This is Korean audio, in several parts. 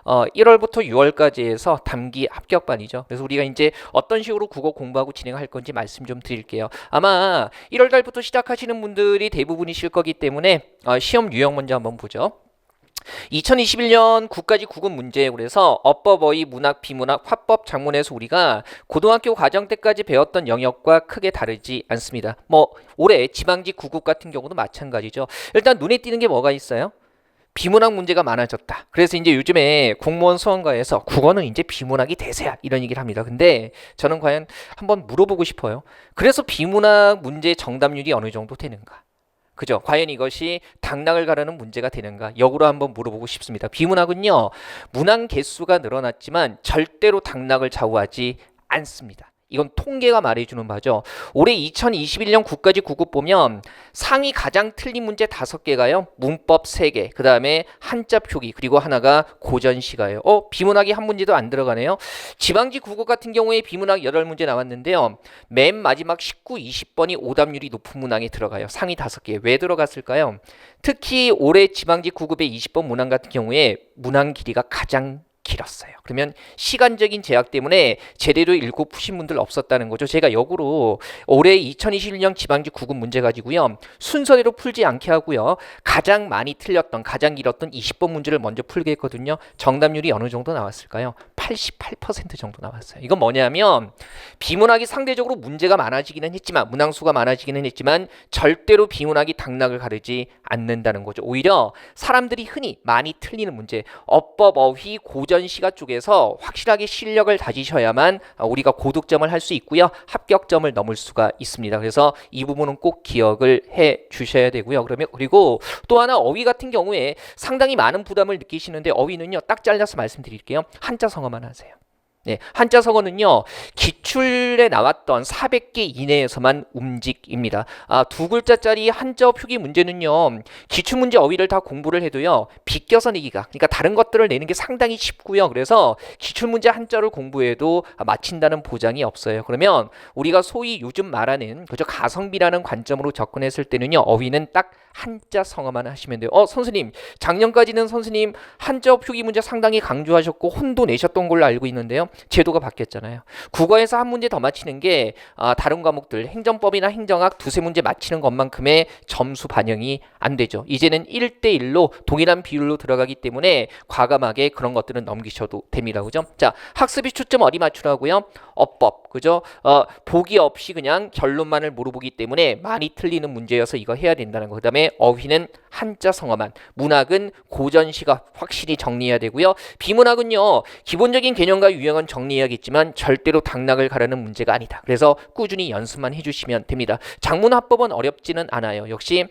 1월부터 6월까지 해서 단기 합격반이죠. 그래서 우리가 이제 어떤 식으로 국어 공부하고 진행할 건지 말씀 좀 드릴게요. 아마 1월 달부터 시작하시는 분들이 대부분이실 거기 때문에 시험 유형 먼저 한번 보죠. 2021년 국가직 국어 문제 그래서 어법, 어휘, 문학, 비문학, 화법, 작문에서 우리가 고등학교 과정 때까지 배웠던 영역과 크게 다르지 않습니다. 뭐 올해 지방직 구급 같은 경우도 마찬가지죠. 일단 눈에 띄는 게 뭐가 있어요? 비문학 문제가 많아졌다. 그래서 이제 요즘에 공무원 수험가에서 국어는 이제 비문학이 대세야 이런 얘기를 합니다. 근데 저는 과연 한번 물어보고 싶어요. 그래서 비문학 문제 정답률이 어느 정도 되는가? 그죠? 과연 이것이 당락을 가르는 문제가 되는가? 역으로 한번 물어보고 싶습니다. 비문학은요, 문항 개수가 늘어났지만 절대로 당락을 좌우하지 않습니다. 이건 통계가 말해주는 바죠. 올해 2021년 국가직 국어 보면 상위 가장 틀린 문제 5개가요. 문법 3개, 그 다음에 한자 표기, 그리고 하나가 고전시가예요. 비문학이 한 문제도 안 들어가네요. 지방직 국어 같은 경우에 비문학 8문제 나왔는데요. 맨 마지막 19, 20번이 오답률이 높은 문항에 들어가요. 상위 5개. 왜 들어갔을까요? 특히 올해 지방직 국어의 20번 문항 같은 경우에 문항 길이가 가장 길었어요. 그러면 시간적인 제약 때문에 제대로 읽고 푸신 분들 없었다는 거죠. 제가 역으로 올해 2021년 지방직 구급 문제 가지고요. 순서대로 풀지 않게 하고요. 가장 많이 틀렸던, 가장 길었던 20번 문제를 먼저 풀게 했거든요. 정답률이 어느 정도 나왔을까요? 88% 정도 나왔어요. 이건 뭐냐면 비문학이 상대적으로 문제가 많아지기는 했지만 문항수가 많아지기는 했지만 절대로 비문학이 당락을 가르지 않는다는 거죠. 오히려 사람들이 흔히 많이 틀리는 문제 어법, 어휘, 고전시가 쪽에서 확실하게 실력을 다지셔야만 우리가 고득점을 할 수 있고요. 합격점을 넘을 수가 있습니다. 그래서 이 부분은 꼭 기억을 해 주셔야 되고요. 그러면 그리고 또 하나 어휘 같은 경우에 상당히 많은 부담을 느끼시는데 어휘는요. 딱 잘라서 말씀드릴게요. 한자 성어만 하세요. 네, 한자 성어는요 기출에 나왔던 400개 이내에서만 움직입니다. 두 글자짜리 한자 표기 문제는요 기출 문제 어휘를 다 공부를 해도요 비껴서 내기가 그러니까 다른 것들을 내는 게 상당히 쉽고요. 그래서 기출 문제 한자를 공부해도 맞힌다는 보장이 없어요. 그러면 우리가 소위 요즘 말하는 그저 가성비라는 관점으로 접근했을 때는요 어휘는 딱 한자 성어만 하시면 돼요. 선생님 작년까지는 선생님 한자 표기 문제 상당히 강조하셨고 혼도 내셨던 걸로 알고 있는데요. 제도가 바뀌었잖아요. 국어에서 한 문제 더 맞히는 게 다른 과목들 행정법이나 행정학 두세 문제 맞히는 것만큼의 점수 반영이 안 되죠. 이제는 1대1로 동일한 비율로 들어가기 때문에 과감하게 그런 것들은 넘기셔도 됩니다. 그죠? 자, 학습이 초점 어디 맞추라고요? 어법. 그죠? 보기 없이 그냥 결론만을 물어보기 때문에 많이 틀리는 문제여서 이거 해야 된다는 거. 그다음에 어휘는 한자 성어만, 문학은 고전시가 확실히 정리해야 되고요. 비문학은요 기본적인 개념과 유형은 정리해야겠지만 절대로 당락을 가르는 문제가 아니다. 그래서 꾸준히 연습만 해주시면 됩니다. 작문화법은 어렵지는 않아요. 역시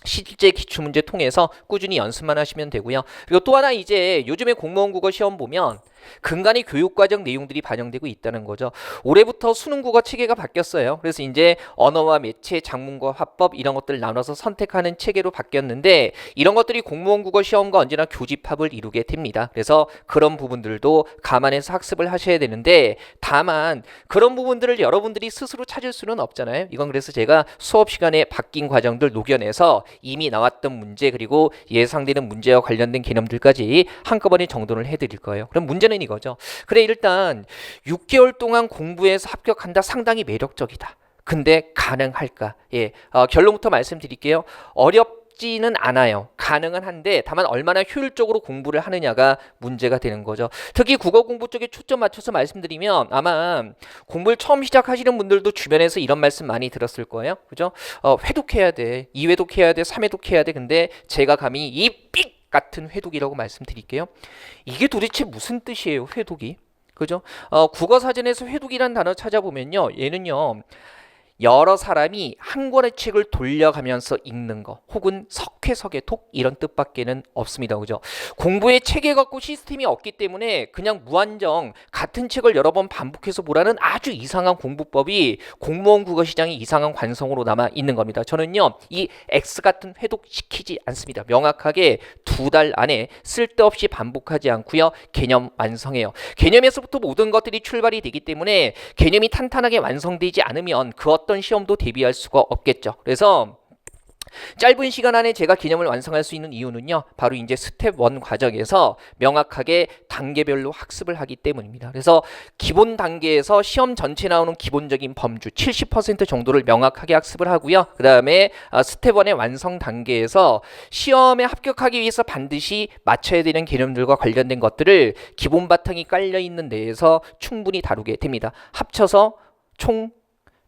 실제 기출문제 통해서 꾸준히 연습만 하시면 되고요. 그리고 또 하나 이제 요즘에 공무원 국어 시험 보면 근간의 교육과정 내용들이 반영되고 있다는 거죠. 올해부터 수능국어 체계가 바뀌었어요. 그래서 이제 언어와 매체, 작문과 화법 이런 것들을 나눠서 선택하는 체계로 바뀌었는데 이런 것들이 공무원 국어 시험과 언제나 교집합을 이루게 됩니다. 그래서 그런 부분들도 감안해서 학습을 하셔야 되는데 다만 그런 부분들을 여러분들이 스스로 찾을 수는 없잖아요. 이건 그래서 제가 수업 시간에 바뀐 과정들 녹여내서 이미 나왔던 문제 그리고 예상되는 문제와 관련된 개념들까지 한꺼번에 정돈을 해드릴 거예요. 그럼 문제는 이거죠. 그래 일단 6개월 동안 공부해서 합격한다 상당히 매력적이다. 근데 가능할까? 결론부터 말씀드릴게요. 어렵지는 않아요. 가능은 한데 다만 얼마나 효율적으로 공부를 하느냐가 문제가 되는 거죠. 특히 국어 공부 쪽에 초점 맞춰서 말씀드리면 아마 공부를 처음 시작하시는 분들도 주변에서 이런 말씀 많이 들었을 거예요. 그죠? 회독해야 돼. 2회독 해야 돼. 3회독 해야 돼. 근데 제가 감히 이 삑 같은 회독이라고 말씀드릴게요. 이게 도대체 무슨 뜻이에요, 회독이? 그죠? 국어 사전에서 회독이라는 단어 찾아보면요. 얘는요. 여러 사람이 한 권의 책을 돌려가면서 읽는 거 혹은 석회석의독 이런 뜻밖에는 없습니다. 그죠? 공부에 체계 갖고 시스템이 없기 때문에 그냥 무한정 같은 책을 여러 번 반복해서 보라는 아주 이상한 공부법이 공무원 국어 시장의 이상한 관성으로 남아 있는 겁니다. 저는요 이 X 같은 회독 시키지 않습니다. 명확하게 2달 안에 쓸데없이 반복하지 않고요 개념 완성해요. 개념에서부터 모든 것들이 출발이 되기 때문에 개념이 탄탄하게 완성되지 않으면 그 어떤 시험도 대비할 수가 없겠죠. 그래서 짧은 시간 안에 제가 개념을 완성할 수 있는 이유는요, 바로 이제 스텝 1 과정에서 명확하게 단계별로 학습을 하기 때문입니다. 그래서 기본 단계에서 시험 전체 나오는 기본적인 범주 70% 정도를 명확하게 학습을 하고요. 그 다음에 스텝 1의 완성 단계에서 시험에 합격하기 위해서 반드시 맞춰야 되는 개념들과 관련된 것들을 기본 바탕이 깔려 있는 데에서 충분히 다루게 됩니다. 합쳐서 총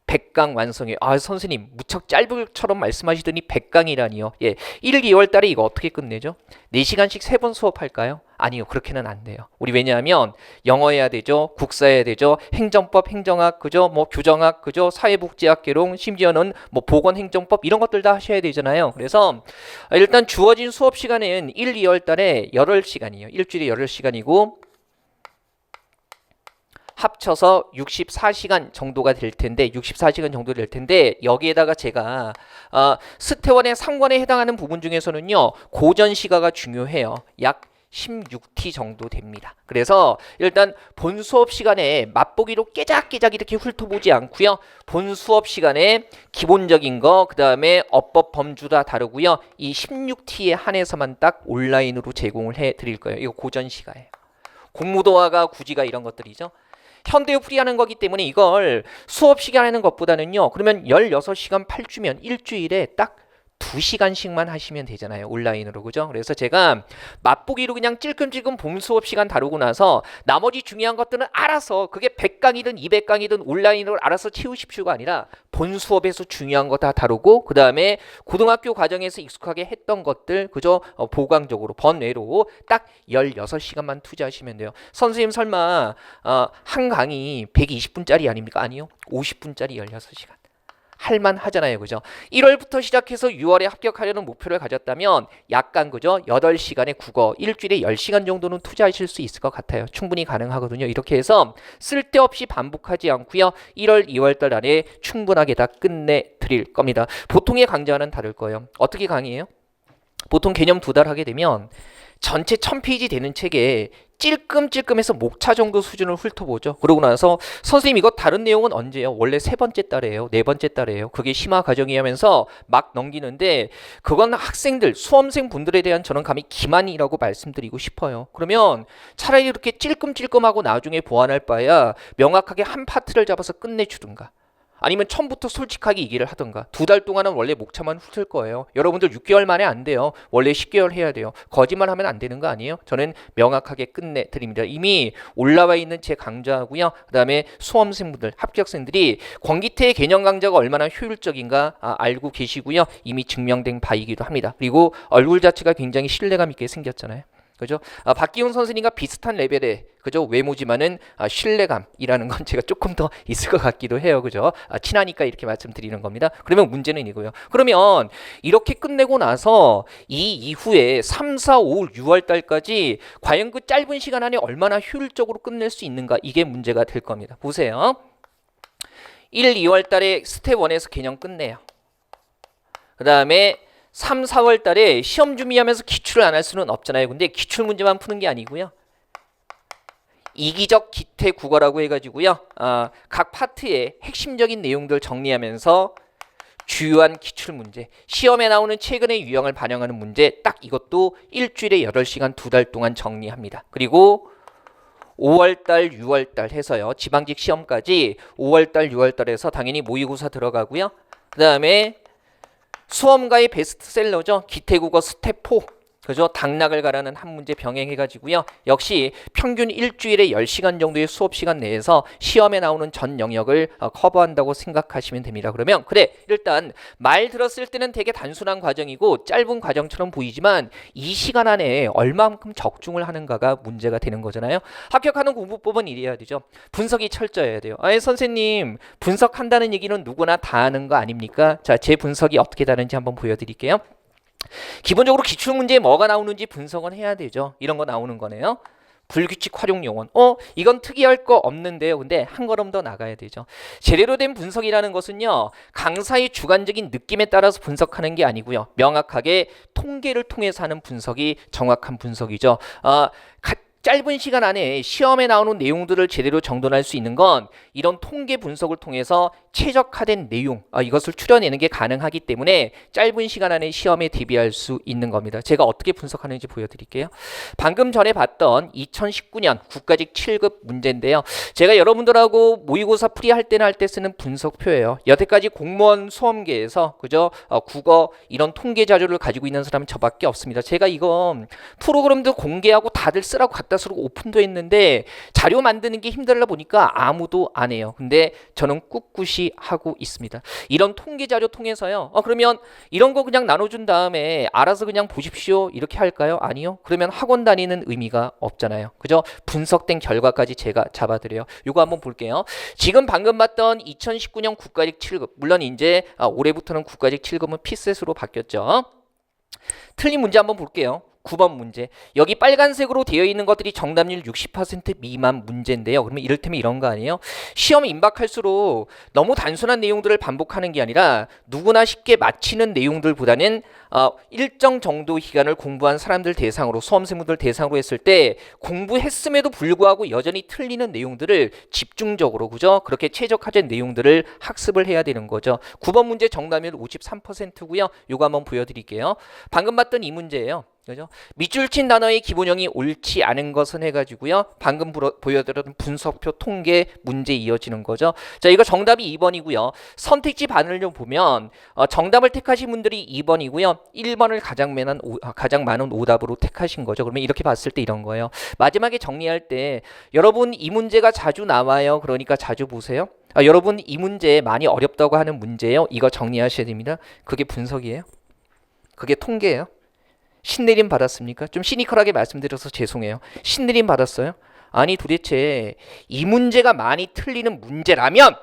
100강 완성해. 아, 선생님 무척 짧을처럼 말씀하시더니 100강이라니요. 예, 1, 2월 달에 이거 어떻게 끝내죠? 4시간씩 3번 수업할까요? 아니요, 그렇게는 안 돼요. 우리 왜냐하면 영어 해야 되죠, 국사 해야 되죠, 행정법, 행정학, 그죠, 뭐 교정학, 그죠, 사회복지학 개론, 심지어는 뭐 보건행정법 이런 것들 다 하셔야 되잖아요. 그래서 일단 주어진 수업 시간은 1, 2월 달에 8시간이에요. 일주일에 8시간이고 합쳐서 64시간 정도가 될 텐데, 64시간 정도 될 텐데, 여기에다가 제가 스텝1의 상관에 해당하는 부분 중에서는요, 고전 시가가 중요해요. 약 16T 정도 됩니다. 그래서 일단 본 수업 시간에 맛보기로 깨작깨작 이렇게 훑어보지 않고요. 본 수업 시간에 기본적인 거, 그 다음에 어법 범주 다 다르고요. 이 16T에 한해서만 딱 온라인으로 제공을 해드릴 거예요. 이거 고전 시가예요. 공무도화가 구지가 이런 것들이죠. 현대어 풀이하는 거기 때문에 이걸 수업 시간 하는 것보다는요, 그러면 16시간 8주면 일주일에 딱 2시간씩만 하시면 되잖아요. 온라인으로. 그죠? 그래서 제가 맛보기로 그냥 찔끔찔끔 봄 수업 시간 다루고 나서 나머지 중요한 것들은 알아서, 그게 100강이든 200강이든 온라인으로 알아서 채우십시오가 아니라 본 수업에서 중요한 거 다 다루고, 그 다음에 고등학교 과정에서 익숙하게 했던 것들, 그죠? 보강적으로 번외로 딱 16시간만 투자하시면 돼요. 선생님 설마 한 강의 120분짜리 아닙니까? 아니요. 50분짜리 16시간. 할만 하잖아요. 그죠? 1월부터 시작해서 6월에 합격하려는 목표를 가졌다면 약간, 그죠? 8시간의 국어, 일주일에 10시간 정도는 투자하실 수 있을 것 같아요. 충분히 가능하거든요. 이렇게 해서 쓸데없이 반복하지 않고요. 1월, 2월 달 안에 충분하게 다 끝내 드릴 겁니다. 보통의 강좌는 다를 거예요. 어떻게 강의해요? 보통 개념 2달 하게 되면 전체 1000페이지 되는 책에 찔끔찔끔해서 목차 정도 수준을 훑어보죠. 그러고 나서 선생님 이거 다른 내용은 언제예요? 원래 3번째 달이에요. 4번째 달이에요. 그게 심화 과정이 하면서 막 넘기는데, 그건 학생들, 수험생 분들에 대한 저는 감히 기만이라고 말씀드리고 싶어요. 그러면 차라리 이렇게 찔끔찔끔하고 나중에 보완할 바야 명확하게 한 파트를 잡아서 끝내주든가, 아니면 처음부터 솔직하게 얘기를 하던가. 2달 동안은 원래 목차만 훑을 거예요. 여러분들 6개월 만에 안 돼요. 원래 10개월 해야 돼요. 거짓말하면 안 되는 거 아니에요? 저는 명확하게 끝내드립니다. 이미 올라와 있는 제 강좌하고요, 그 다음에 수험생분들, 합격생들이 권기태의 개념 강좌가 얼마나 효율적인가 알고 계시고요. 이미 증명된 바이기도 합니다. 그리고 얼굴 자체가 굉장히 신뢰감 있게 생겼잖아요. 그죠? 박기훈 선생님과 비슷한 레벨의, 그죠? 외모지만은 신뢰감이라는 건 제가 조금 더 있을 것 같기도 해요. 그죠? 친하니까 이렇게 말씀드리는 겁니다. 그러면 문제는 이거예요. 그러면 이렇게 끝내고 나서 이 이후에 3, 4, 5, 6월 달까지 과연 그 짧은 시간 안에 얼마나 효율적으로 끝낼 수 있는가, 이게 문제가 될 겁니다. 보세요. 1, 2월 달에 스텝 1에서 개념 끝내요. 그 다음에 3, 4월 달에 시험 준비하면서 기출을 안 할 수는 없잖아요. 근데 기출 문제만 푸는 게 아니고요. 이기적 기태 국어라고 해가지고요. 각 파트의 핵심적인 내용들 정리하면서 주요한 기출 문제, 시험에 나오는 최근의 유형을 반영하는 문제, 딱 이것도 일주일에 8시간 2달 동안 정리합니다. 그리고 5월달, 6월달 해서요. 지방직 시험까지 5월달, 6월달에서 당연히 모의고사 들어가고요. 그 다음에 수험가의 베스트셀러죠. 기태국어 스텝 4. 그죠? 당락을 가라는 한 문제 병행해가지고요. 역시 평균 일주일에 10시간 정도의 수업 시간 내에서 시험에 나오는 전 영역을 커버한다고 생각하시면 됩니다. 그러면 그래, 일단 말 들었을 때는 되게 단순한 과정이고 짧은 과정처럼 보이지만 이 시간 안에 얼마만큼 적중을 하는가가 문제가 되는 거잖아요. 합격하는 공부법은 이래야 되죠. 분석이 철저해야 돼요. 아니 선생님, 분석한다는 얘기는 누구나 다 하는 거 아닙니까? 자, 제 분석이 어떻게 다른지 한번 보여드릴게요. 기본적으로 기출문제에 뭐가 나오는지 분석은 해야 되죠. 이런 거 나오는 거네요. 불규칙 활용 용언. 이건 특이할 거 없는데요. 근데 한 걸음 더 나가야 되죠. 제대로 된 분석이라는 것은요, 강사의 주관적인 느낌에 따라서 분석하는 게 아니고요. 명확하게 통계를 통해서 하는 분석이 정확한 분석이죠. 짧은 시간 안에 시험에 나오는 내용들을 제대로 정돈할 수 있는 건 이런 통계 분석을 통해서 최적화된 내용, 이것을 추려내는 게 가능하기 때문에 짧은 시간 안에 시험에 대비할 수 있는 겁니다. 제가 어떻게 분석하는지 보여드릴게요. 방금 전에 봤던 2019년 국가직 7급 문제인데요. 제가 여러분들하고 모의고사 풀이할 때나 할 때 쓰는 분석표예요. 여태까지 공무원 수험계에서 그죠? 국어 이런 통계 자료를 가지고 있는 사람은 저밖에 없습니다. 제가 이거 프로그램도 공개하고 다들 쓰라고 갖다 쓰고 오픈도 했는데 자료 만드는 게 힘들다 보니까 아무도 안 해요. 근데 저는 꿋꿋이 하고 있습니다. 이런 통계 자료 통해서요. 그러면 이런 거 그냥 나눠준 다음에 알아서 그냥 보십시오. 이렇게 할까요? 아니요. 그러면 학원 다니는 의미가 없잖아요. 그죠? 분석된 결과까지 제가 잡아드려요. 이거 한번 볼게요. 지금 방금 봤던 2019년 국가직 7급. 물론 이제 올해부터는 국가직 7급은 피셋으로 바뀌었죠. 틀린 문제 한번 볼게요. 9번 문제. 여기 빨간색으로 되어 있는 것들이 정답률 60% 미만 문제인데요. 그러면 이를테면 이런 거 아니에요? 시험에 임박할수록 너무 단순한 내용들을 반복하는 게 아니라 누구나 쉽게 맞히는 내용들보다는 일정 정도 기간을 공부한 사람들 대상으로 수험생분들 대상으로 했을 때 공부했음에도 불구하고 여전히 틀리는 내용들을 집중적으로 그죠? 그렇게 최적화된 내용들을 학습을 해야 되는 거죠. 9번 문제 정답률 53%고요. 요거 한번 보여드릴게요. 방금 봤던 이 문제예요. 그죠? 밑줄 친 단어의 기본형이 옳지 않은 것은 해가지고요. 방금 보여드렸던 분석표 통계 문제 이어지는 거죠. 자, 이거 정답이 2번이고요. 선택지 반을 좀 보면 정답을 택하신 분들이 2번이고요. 1번을 가장 많은 오답으로 택하신 거죠. 그러면 이렇게 봤을 때 이런 거예요. 마지막에 정리할 때 여러분 이 문제가 자주 나와요. 그러니까 자주 보세요. 여러분 이 문제 많이 어렵다고 하는 문제예요. 이거 정리하셔야 됩니다. 그게 분석이에요. 그게 통계예요. 신내림 받았습니까? 좀 시니컬하게 말씀드려서 죄송해요. 신내림 받았어요? 아니 도대체 이 문제가 많이 틀리는 문제라면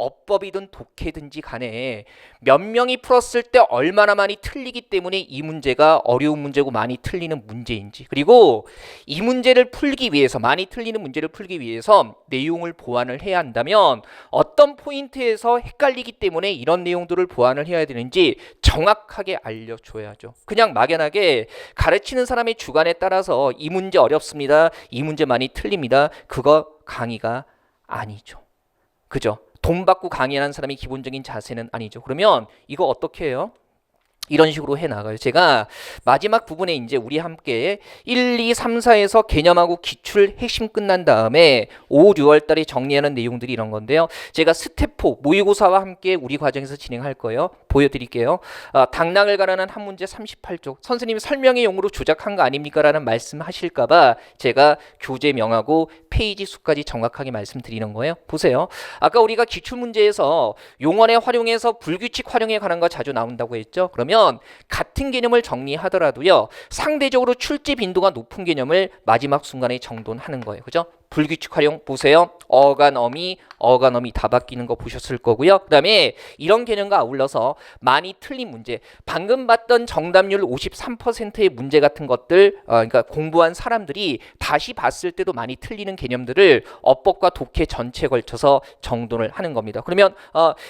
어법이든 독해든지 간에 몇 명이 풀었을 때 얼마나 많이 틀리기 때문에 이 문제가 어려운 문제고 많이 틀리는 문제인지, 그리고 이 문제를 풀기 위해서, 많이 틀리는 문제를 풀기 위해서 내용을 보완을 해야 한다면 어떤 포인트에서 헷갈리기 때문에 이런 내용들을 보완을 해야 되는지 정확하게 알려줘야죠. 그냥 막연하게 가르치는 사람의 주관에 따라서 이 문제 어렵습니다, 이 문제 많이 틀립니다, 그거 강의가 아니죠. 그죠? 돈 받고 강의하는 사람이 기본적인 자세는 아니죠. 그러면 이거 어떻게 해요? 이런 식으로 해 나가요. 제가 마지막 부분에 이제 우리 함께 1, 2, 3, 4에서 개념하고 기출 핵심 끝난 다음에 5, 6월 달에 정리하는 내용들이 이런 건데요. 제가 스텝 4 모의고사와 함께 우리 과정에서 진행할 거예요. 보여드릴게요. 당락을 가르는 한 문제 38쪽. 선생님이 설명의 용으로 조작한 거 아닙니까? 라는 말씀하실까봐 제가 교재명하고 페이지 수까지 정확하게 말씀드리는 거예요. 보세요. 아까 우리가 기출문제에서 용언에 활용해서 불규칙 활용에 관한 거 자주 나온다고 했죠. 그러면 같은 개념을 정리하더라도요, 상대적으로 출제 빈도가 높은 개념을 마지막 순간에 정돈하는 거예요. 그죠? 불규칙 활용 보세요. 어간어미 다 바뀌는 거 보셨을 거고요. 그 다음에 이런 개념과 아울러서 많이 틀린 문제, 방금 봤던 정답률 53%의 문제 같은 것들, 그러니까 공부한 사람들이 다시 봤을 때도 많이 틀리는 개념들을 어법과 독해 전체에 걸쳐서 정돈을 하는 겁니다. 그러면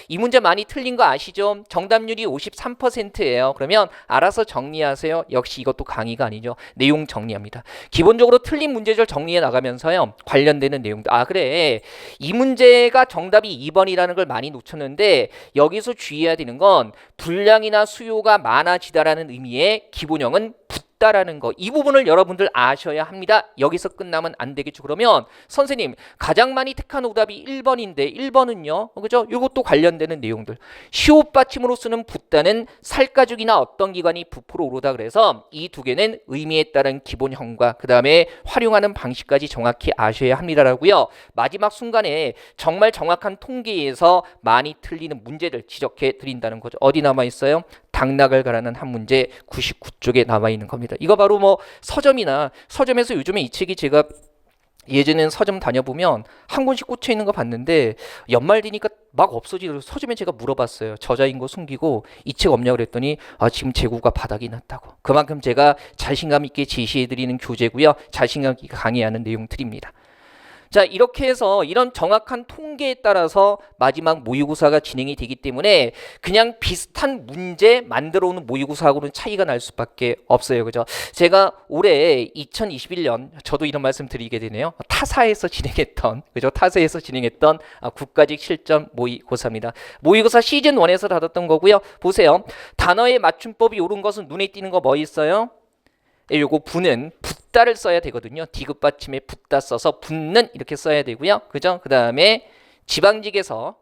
이 문제 많이 틀린 거 아시죠? 정답률이 53%예요. 그러면 알아서 정리하세요. 역시 이것도 강의가 아니죠. 내용 정리합니다. 기본적으로 틀린 문제들 정리해 나가면서요, 관련되는 내용들. 그래, 이 문제가 정답이 2번이라는 걸 많이 놓쳤는데 여기서 주의해야 되는 건 분량이나 수요가 많아지다라는 의미의 기본형은 붙다라는 거, 이 부분을 여러분들 아셔야 합니다. 여기서 끝나면 안 되겠죠. 그러면 선생님 가장 많이 택한 오답이 1번인데 1번은요, 그죠? 이것도 관련되는 내용들. 시옷 받침으로 쓰는 붙다는 살가죽이나 어떤 기관이 부풀어 오르다, 그래서 이 두 개는 의미에 따른 기본형과 그 다음에 활용하는 방식까지 정확히 아셔야 합니다라고요. 마지막 순간에 정말 정확한 통계에서 많이 틀리는 문제를 지적해 드린다는 거죠. 어디 남아 있어요? 당락을 가라는 한 문제 99쪽에 남아 있는 겁니다. 이거 바로 뭐 서점에서 요즘에 이 책이, 제가 예전에는 서점 다녀보면 한 권씩 꽂혀 있는 거 봤는데 연말 되니까 막 없어지더라고요. 서점에 제가 물어봤어요. 저자인 거 숨기고 이 책 없냐고 그랬더니 지금 재고가 바닥이 났다고. 그만큼 제가 자신감 있게 제시해드리는 교재고요. 자신감 있게 강의하는 내용들입니다. 자, 이렇게 해서 이런 정확한 통계에 따라서 마지막 모의고사가 진행이 되기 때문에 그냥 비슷한 문제 만들어 오는 모의고사하고는 차이가 날 수밖에 없어요. 그죠? 제가 올해 2021년 저도 이런 말씀 드리게 되네요. 타사에서 진행했던 그죠? 타사에서 진행했던 국가직 실전 모의고사입니다. 모의고사 시즌 1에서 다뤘던 거고요. 보세요. 단어의 맞춤법이 옳은 것은 눈에 띄는 거 뭐 있어요? 요거 부는 붙다를 써야 되거든요. 디귿 받침에 붙다 써서 붙는 이렇게 써야 되고요. 그죠? 그 다음에 지방직에서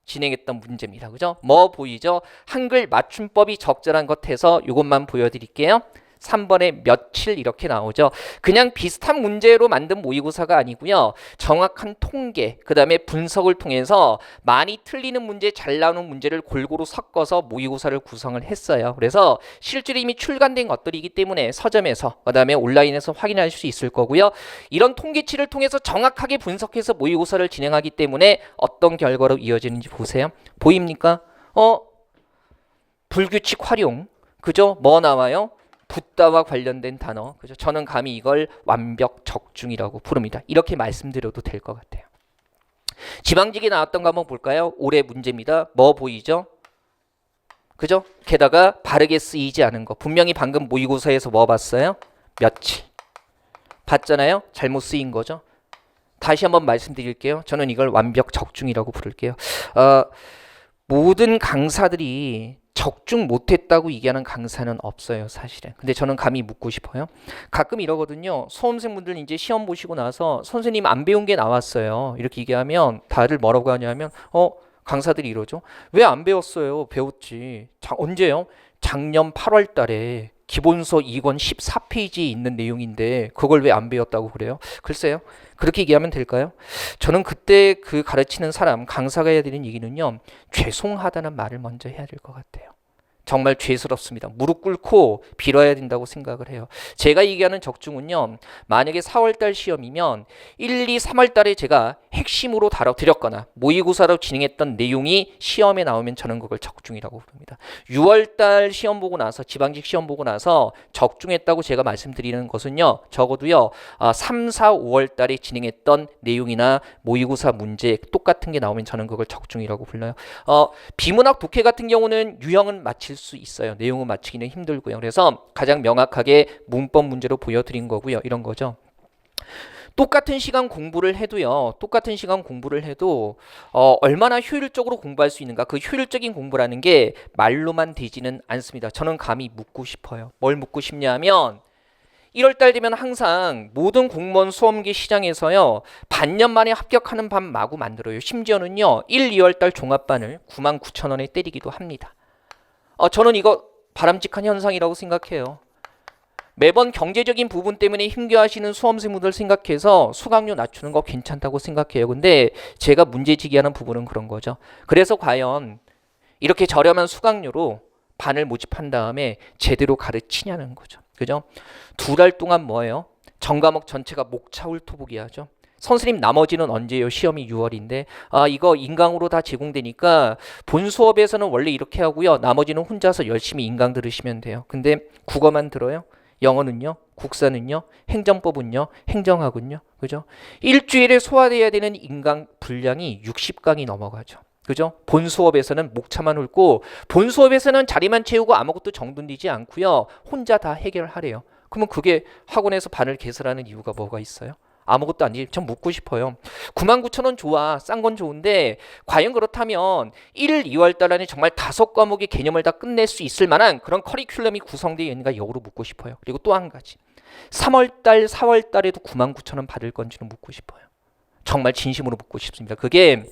진행했던 문제입니다. 그죠? 뭐 보이죠? 한글 맞춤법이 적절한 것 해서 이것만 보여드릴게요. 3번에 며칠 이렇게 나오죠. 그냥 비슷한 문제로 만든 모의고사가 아니고요. 정확한 통계, 그 다음에 분석을 통해서 많이 틀리는 문제, 잘 나오는 문제를 골고루 섞어서 모의고사를 구성을 했어요. 그래서 실제로 이미 출간된 것들이기 때문에 서점에서, 그 다음에 온라인에서 확인할 수 있을 거고요. 이런 통계치를 통해서 정확하게 분석해서 모의고사를 진행하기 때문에 어떤 결과로 이어지는지 보세요. 보입니까? 불규칙 활용, 그죠? 뭐 나와요? 붙다와 관련된 단어, 그죠? 저는 감히 이걸 완벽 적중이라고 부릅니다. 이렇게 말씀드려도 될 것 같아요. 지방직이 나왔던 거 한번 볼까요? 올해 문제입니다. 뭐 보이죠? 그죠? 게다가 바르게 쓰이지 않은 거. 분명히 방금 모의고사에서 뭐 봤어요? 며칠. 봤잖아요? 잘못 쓰인 거죠? 다시 한번 말씀드릴게요. 저는 이걸 완벽 적중이라고 부를게요. 모든 강사들이 적중 못했다고 얘기하는 강사는 없어요, 사실은. 근데 저는 감히 묻고 싶어요. 가끔 이러거든요. 수험생분들 이제 시험 보시고 나서 선생님 안 배운 게 나왔어요. 이렇게 얘기하면 다들 뭐라고 하냐면 강사들이 이러죠. 왜 안 배웠어요? 배웠지. 언제요? 작년 8월 달에 기본서 2권 14페이지에 있는 내용인데 그걸 왜 안 배웠다고 그래요? 글쎄요. 그렇게 얘기하면 될까요? 저는 그때 그 가르치는 사람, 강사가 해야 되는 얘기는요. 죄송하다는 말을 먼저 해야 될 것 같아요. 정말 죄스럽습니다. 무릎 꿇고 빌어야 된다고 생각을 해요. 제가 얘기하는 적중은요. 만약에 4월달 시험이면 1, 2, 3월달에 제가 핵심으로 다뤄드렸거나 모의고사로 진행했던 내용이 시험에 나오면 저는 그걸 적중이라고 부릅니다. 6월달 시험 보고 나서 지방직 시험 보고 나서 적중했다고 제가 말씀드리는 것은요. 적어도요. 3, 4, 5월달에 진행했던 내용이나 모의고사 문제 똑같은 게 나오면 저는 그걸 적중이라고 불러요. 비문학 독해 같은 경우는 유형은 맞힐 수 있어요. 내용은 맞추기는 힘들고요. 그래서 가장 명확하게 문법 문제로 보여드린 거고요. 이런 거죠. 똑같은 시간 공부를 해도요. 똑같은 시간 공부를 해도 얼마나 효율적으로 공부할 수 있는가. 그 효율적인 공부라는 게 말로만 되지는 않습니다. 저는 감히 묻고 싶어요. 뭘 묻고 싶냐면 1월달 되면 항상 모든 공무원 수험기 시장에서요. 반년 만에 합격하는 반 마구 만들어요. 심지어는요. 1, 2월달 종합반을 99,000원에 때리기도 합니다. 저는 이거 바람직한 현상이라고 생각해요. 매번 경제적인 부분 때문에 힘겨워하시는 수험생분들 생각해서 수강료 낮추는 거 괜찮다고 생각해요. 근데 제가 문제제기하는 부분은 그런 거죠. 그래서 과연 이렇게 저렴한 수강료로 반을 모집한 다음에 제대로 가르치냐는 거죠. 그죠? 2달 동안 뭐예요? 전과목 전체가 목차울토보기 하죠. 선생님 나머지는 언제요? 시험이 6월인데 이거 인강으로 다 제공되니까 본 수업에서는 원래 이렇게 하고요. 나머지는 혼자서 열심히 인강 들으시면 돼요. 근데 국어만 들어요? 영어는요? 국사는요? 행정법은요? 행정학은요? 그죠? 일주일에 소화돼야 되는 인강 분량이 60강이 넘어가죠. 그죠? 본 수업에서는 목차만 훑고 본 수업에서는 자리만 채우고 아무것도 정돈되지 않고요. 혼자 다 해결하래요. 그러면 그게 학원에서 반을 개설하는 이유가 뭐가 있어요? 아무것도 아니지. 전 묻고 싶어요. 99,000원 좋아. 싼 건 좋은데 과연 그렇다면 1, 2월 안에 정말 5과목의 개념을 다 끝낼 수 있을 만한 그런 커리큘럼이 구성되어 있는가 역으로 묻고 싶어요. 그리고 또 한 가지. 3월달, 4월달에도 99,000원 받을 건지는 묻고 싶어요. 정말 진심으로 묻고 싶습니다. 그게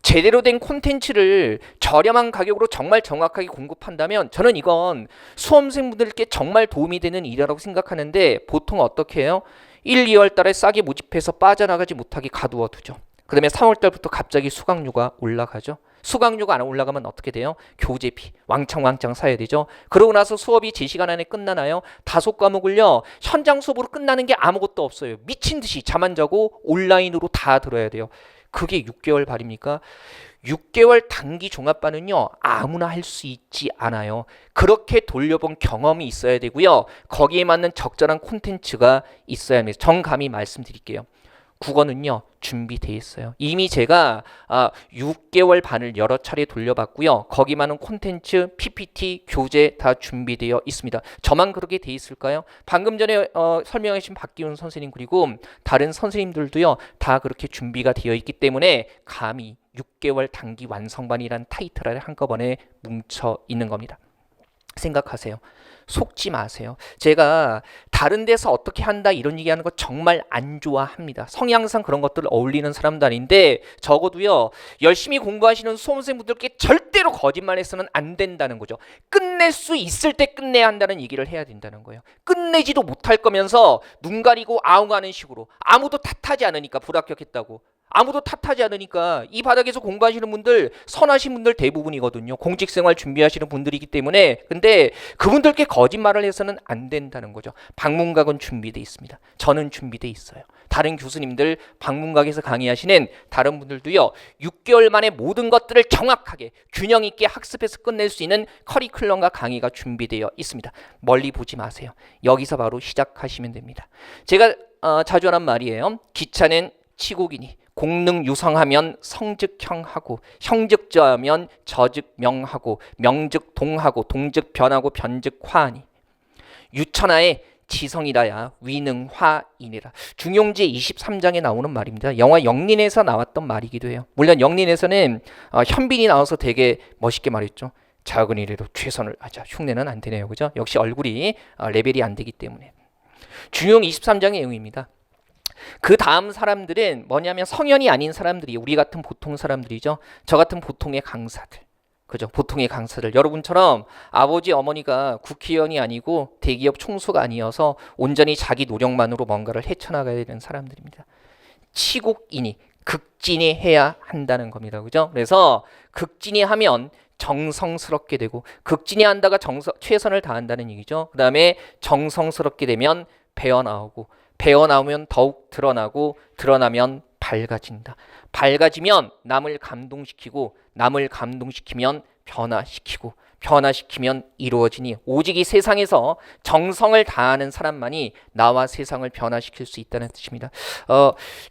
제대로 된 콘텐츠를 저렴한 가격으로 정말 정확하게 공급한다면 저는 이건 수험생분들께 정말 도움이 되는 일이라고 생각하는데 보통 어떻게 해요? 1, 2월 달에 싸게 모집해서 빠져나가지 못하게 가두어 두죠. 그 다음에 3월 달부터 갑자기 수강료가 올라가죠. 수강료가 안 올라가면 어떻게 돼요? 교재비 왕창 사야 되죠. 그러고 나서 수업이 제 시간 안에 끝나나요? 5과목을요. 현장 수업으로 끝나는 게 아무것도 없어요. 미친 듯이 잠 안 자고 온라인으로 다 들어야 돼요. 그게 6개월 발입니까? 6개월 단기 종합반은요. 아무나 할 수 있지 않아요. 그렇게 돌려본 경험이 있어야 되고요. 거기에 맞는 적절한 콘텐츠가 있어야 합니다. 정감히 말씀드릴게요. 국어는요 준비돼 있어요. 이미 제가 6개월 반을 여러 차례 돌려봤고요. 거기 많은 콘텐츠, PPT, 교재 다 준비되어 있습니다. 저만 그렇게 돼 있을까요? 방금 전에 설명해 주신 박기훈 선생님 그리고 다른 선생님들도요 다 그렇게 준비가 되어 있기 때문에 감히 6개월 단기 완성반이라는 타이틀 아래 한꺼번에 뭉쳐 있는 겁니다. 생각하세요. 속지 마세요. 제가 다른 데서 어떻게 한다 이런 얘기하는 거 정말 안 좋아합니다. 성향상 그런 것들 어울리는 사람도 아닌데 적어도요 열심히 공부하시는 수험생분들께 절대로 거짓말해서는 안 된다는 거죠. 끝낼 수 있을 때 끝내야 한다는 얘기를 해야 된다는 거예요. 끝내지도 못할 거면서 눈 가리고 아웅하는 식으로 아무도 탓하지 않으니까 불합격했다고. 아무도 탓하지 않으니까 이 바닥에서 공부하시는 분들 선하신 분들 대부분이거든요. 공직생활 준비하시는 분들이기 때문에. 근데 그분들께 거짓말을 해서는 안 된다는 거죠. 방문각은 준비되어 있습니다. 저는 준비되어 있어요. 다른 교수님들 방문각에서 강의하시는 다른 분들도요. 6개월 만에 모든 것들을 정확하게 균형 있게 학습해서 끝낼 수 있는 커리큘럼과 강의가 준비되어 있습니다. 멀리 보지 마세요. 여기서 바로 시작하시면 됩니다. 제가 자주 하는 말이에요. 기차는 치국이니 공능 유성하면 성즉형하고 형즉저하면 저즉명하고 명즉 동하고 동즉 변하고 변즉 화하니 유천하에 지성이라야 위능화이니라. 중용지 23장에 나오는 말입니다. 영화 영린에서 나왔던 말이기도 해요. 물론 영린에서는 현빈이 나와서 되게 멋있게 말했죠. 작은 일에도 최선을 하자. 흉내는 안 되네요. 그죠? 역시 얼굴이 레벨이 안 되기 때문에. 중용 23장의 내용입니다. 그 다음 사람들은 뭐냐면 성현이 아닌 사람들이 우리 같은 보통 사람들이죠. 저 같은 보통의 강사들. 그죠? 보통의 강사들. 여러분처럼 아버지 어머니가 국회의원이 아니고 대기업 총수가 아니어서 온전히 자기 노력만으로 뭔가를 헤쳐나가야 되는 사람들입니다. 치국이니 극진히 해야 한다는 겁니다. 그죠? 그래서 극진히 하면 정성스럽게 되고 극진히 한다가 최선을 다한다는 얘기죠. 그 다음에 정성스럽게 되면 배어나오고 배어나오면 더욱 드러나고 드러나면 밝아진다. 밝아지면 남을 감동시키고 남을 감동시키면 변화시키고 변화시키면 이루어지니 오직 이 세상에서 정성을 다하는 사람만이 나와 세상을 변화시킬 수 있다는 뜻입니다.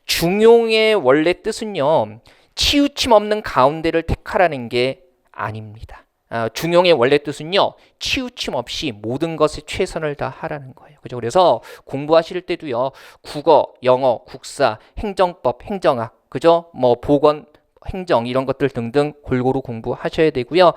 중용의 원래 뜻은요. 치우침 없는 가운데를 택하라는 게 아닙니다. 중용의 원래 뜻은요. 치우침 없이 모든 것에 최선을 다하라는 거예요. 그죠? 그래서 공부하실 때도요. 국어, 영어, 국사, 행정법, 행정학, 그죠? 뭐 보건, 행정 이런 것들 등등 골고루 공부하셔야 되고요.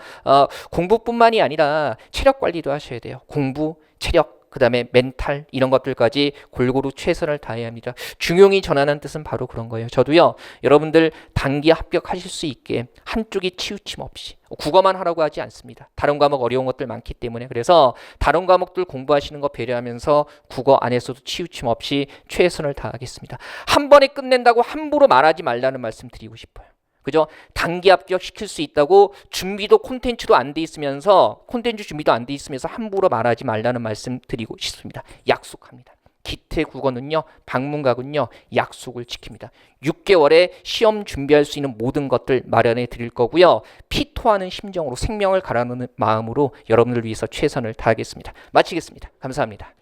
공부뿐만이 아니라 체력 관리도 하셔야 돼요. 공부, 체력, 그 다음에 멘탈 이런 것들까지 골고루 최선을 다해야 합니다. 중용이 전하는 뜻은 바로 그런 거예요. 저도요. 여러분들 단기 합격하실 수 있게 한쪽이 치우침 없이 국어만 하라고 하지 않습니다. 다른 과목 어려운 것들 많기 때문에 그래서 다른 과목들 공부하시는 거 배려하면서 국어 안에서도 치우침 없이 최선을 다하겠습니다. 한 번에 끝낸다고 함부로 말하지 말라는 말씀 드리고 싶어요. 그죠? 단기 합격 시킬 수 있다고 준비도 콘텐츠도 안 돼 있으면서 콘텐츠 준비도 안 돼 있으면서 함부로 말하지 말라는 말씀 드리고 싶습니다. 약속합니다. 기태 국어는요. 방문각은요. 약속을 지킵니다. 6개월에 시험 준비할 수 있는 모든 것들 마련해 드릴 거고요. 피토하는 심정으로 생명을 갈아넣는 마음으로 여러분들 위해서 최선을 다하겠습니다. 마치겠습니다. 감사합니다.